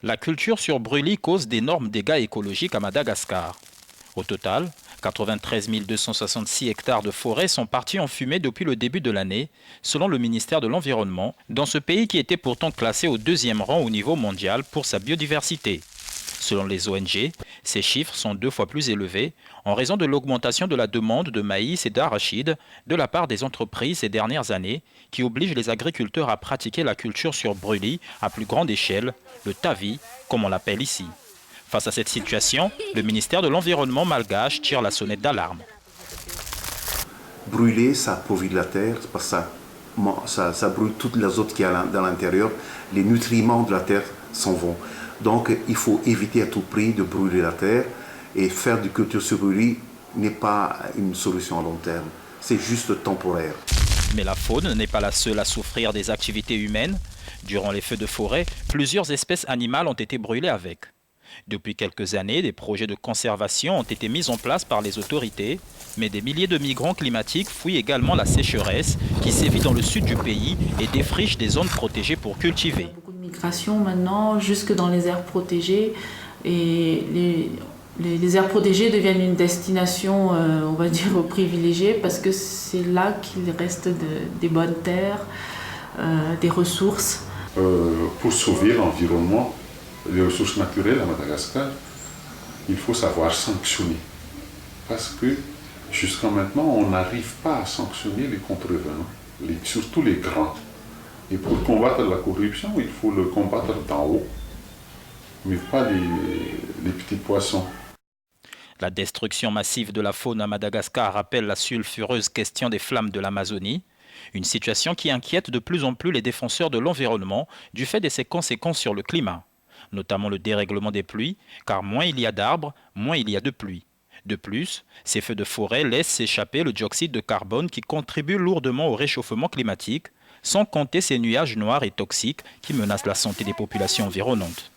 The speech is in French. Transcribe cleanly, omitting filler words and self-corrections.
La culture sur brûlis cause d'énormes dégâts écologiques à Madagascar. Au total, 93 266 hectares de forêt sont partis en fumée depuis le début de l'année, selon le ministère de l'Environnement, dans ce pays qui était pourtant classé au 2e rang au niveau mondial pour sa biodiversité. Selon les ONG, ces chiffres sont 2 fois plus élevés en raison de l'augmentation de la demande de maïs et d'arachide de la part des entreprises ces dernières années qui obligent les agriculteurs à pratiquer la culture sur brûlis à plus grande échelle, le tavi, comme on l'appelle ici. Face à cette situation, le ministère de l'Environnement malgache tire la sonnette d'alarme. Brûler, ça appauvrit la terre parce que ça brûle toute l'azote qui est dans l'intérieur. Les nutriments de la terre s'en vont. Donc il faut éviter à tout prix de brûler la terre et faire du culture sur brûlis n'est pas une solution à long terme. C'est juste temporaire. Mais la faune n'est pas la seule à souffrir des activités humaines. Durant les feux de forêt, plusieurs espèces animales ont été brûlées avec. Depuis quelques années, des projets de conservation ont été mis en place par les autorités, mais des milliers de migrants climatiques fuient également la sécheresse qui sévit dans le sud du pays et défriche des zones protégées pour cultiver. Il y a beaucoup de migration maintenant, jusque dans les aires protégées, et les aires protégées deviennent une destination, on va dire, privilégiée, parce que c'est là qu'il reste des bonnes terres, des ressources. Pour sauver l'environnement, les ressources naturelles à Madagascar, il faut savoir sanctionner. Parce que jusqu'à maintenant, on n'arrive pas à sanctionner les contrevenants, surtout les grands. Et pour combattre la corruption, il faut le combattre d'en haut, mais pas les petits poissons. La destruction massive de la faune à Madagascar rappelle la sulfureuse question des flammes de l'Amazonie, une situation qui inquiète de plus en plus les défenseurs de l'environnement du fait de ses conséquences sur le climat, notamment le dérèglement des pluies, car moins il y a d'arbres, moins il y a de pluie. De plus, ces feux de forêt laissent s'échapper le dioxyde de carbone qui contribue lourdement au réchauffement climatique, sans compter ces nuages noirs et toxiques qui menacent la santé des populations environnantes.